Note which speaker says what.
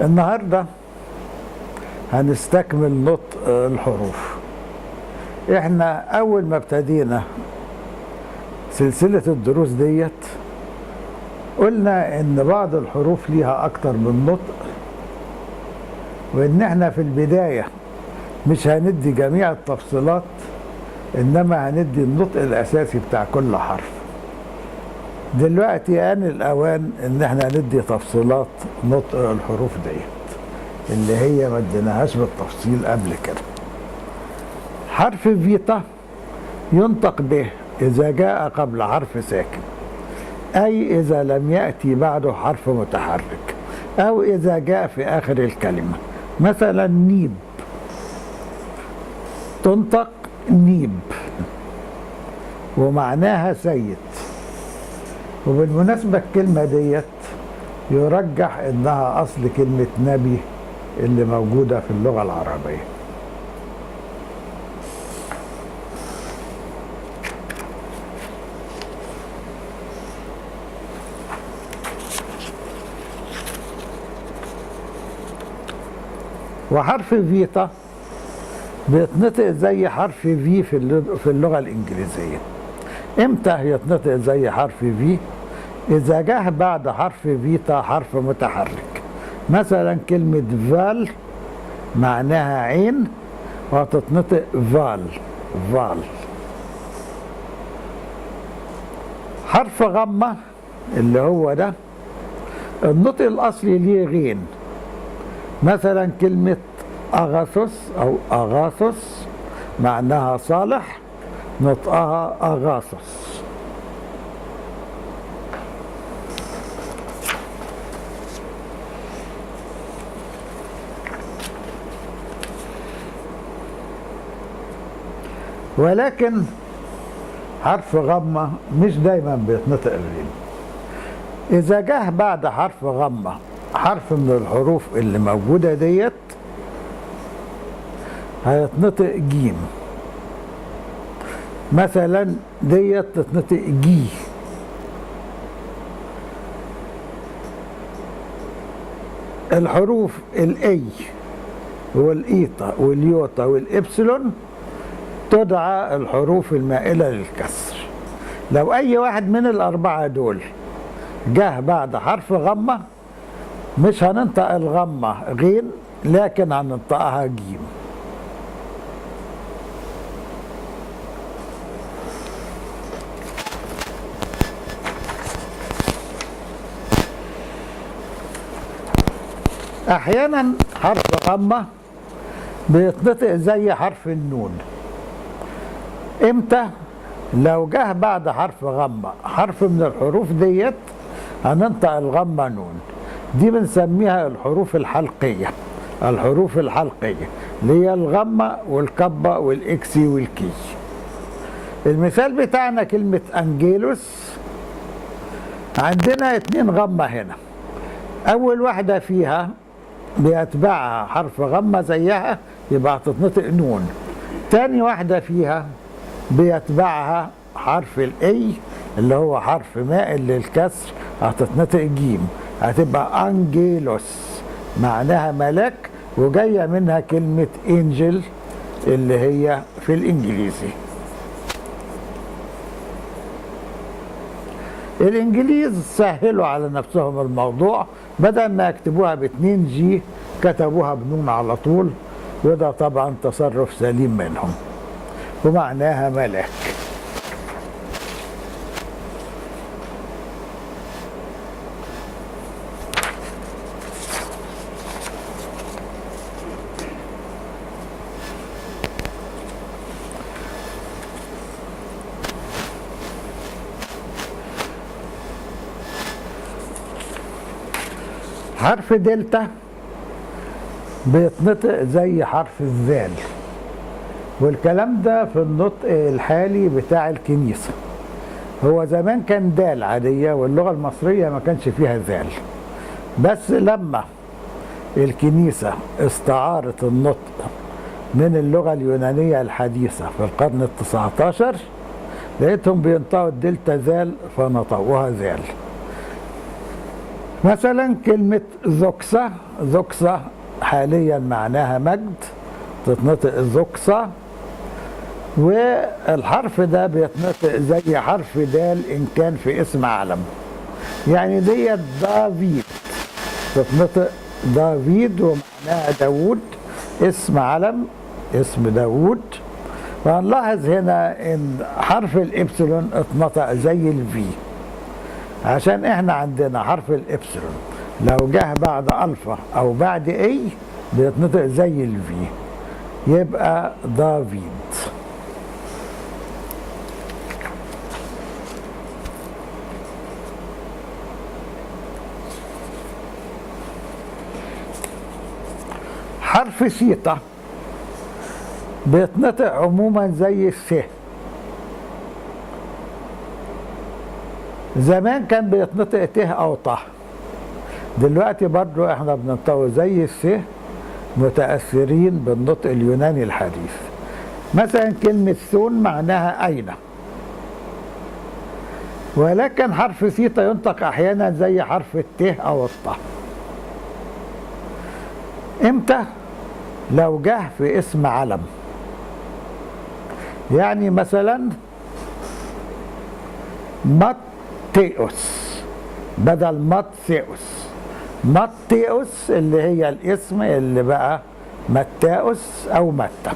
Speaker 1: النهارده هنستكمل نطق الحروف. احنا اول ما ابتدينا سلسلة الدروس ديت قلنا ان بعض الحروف ليها اكتر من نطق، وان احنا في البداية مش هندي جميع التفصيلات، انما هندي النطق الاساسي بتاع كل حرف. دلوقتي آن الاوان ان احنا ندي تفصيلات نطق الحروف ديت اللي هي ما اديناهاش بالتفصيل قبل كده. حرف فيتا ينطق به إذا جاء قبل حرف ساكن، أي إذا لم يأتي بعده حرف متحرك، أو إذا جاء في آخر الكلمة. مثلا نيب تنطق نيب ومعناها سيد. وبالمناسبة الكلمة ديت يرجح إنها أصل كلمة نبي اللي موجودة في اللغة العربية. وحرف فيتا بيتنطق زي حرف في في اللغة الإنجليزية. إمتى يتنطق زي حرف في؟ إذا جاء بعد حرف فيتا حرف متحرك. مثلا كلمة فال معناها عين وتتنطق فال. حرف غمة اللي هو ده النطق الأصلي ليه غين. مثلا كلمة أغاثوس أو أغاثوس معناها صالح، نطقها أغاثوس. ولكن حرف غمة مش دايما بيتنطق غين. إذا جه بعد حرف غمة حرف من الحروف اللي موجودة ديت هيتنطق جيم. مثلا ديت تتنطق جي. الحروف الاي والايتا واليوتا والابسلون تدعى الحروف المائلة للكسر. لو اي واحد من الاربعة دول جه بعد حرف غمة مش هننطق الغمة غين، لكن هننطقها جيم. احيانا حرف غمة بيتنطق زي حرف النون. امتى؟ لو جه بعد حرف غمة حرف من الحروف ديت هننطق الغمة نون. دي بنسميها الحروف الحلقية. الحروف الحلقية اللي هي الغمة والكبة والإكسي والكي. المثال بتاعنا كلمة أنجيلوس، عندنا 2 غمة هنا. أول واحدة فيها بيتبعها حرف غمة زيها يبقى هتتنطق نون. تاني واحدة فيها بيتبعها حرف الأي اللي هو حرف مائل للكسر هتتنطق جيم، هتبقى أنجيلوس معناها ملاك، وجاية منها كلمة انجل اللي هي في الإنجليزي. الإنجليز سهلوا على نفسهم الموضوع، بدل ما يكتبوها ب2 جي كتبوها بنون على طول، وده طبعا تصرف سليم منهم، ومعناها ملاك. حرف دلتا بيتنطق زي حرف الذال، والكلام ده في النطق الحالي بتاع الكنيسة. هو زمان كان دال عادية واللغة المصرية ما كانش فيها ذال، بس لما الكنيسة استعارت النطق من اللغة اليونانية الحديثة في القرن ال19 لقيتهم بينطقوا الدلتا ذال فنطقوها ذال. مثلا كلمة زوكسة، زوكسة حاليا معناها مجد، تتنطق زوكسة، والحرف ده بيتنطق زي حرف دال إن كان في اسم علم. يعني ديت دافيد، تتنطق دافيد ومعناها داوود، اسم علم، اسم داوود. وهنلاحظ هنا ان حرف الابسلون اتنطق زي الفي، عشان احنا عندنا حرف الابسلون لو جه بعد الفا او بعد اي بيتنطق زي الفي، يبقى دافيد. حرف سيتا بيتنطق عموما زي الس. زمان كان بيتنطق ته او طه، دلوقتي برضو احنا بننطقه زي الس، متأثرين بالنطق اليوناني الحديث. مثلا كلمة ثون معناها أين، ولكن حرف سيتا ينطق أحيانا زي حرف الته أو الطه. إمتى؟ لو جه في اسم علم. يعني مثلا ماتيوس بدل ماتثيوس، ماتيوس اللي هي الاسم اللي بقى متاوس أو متى.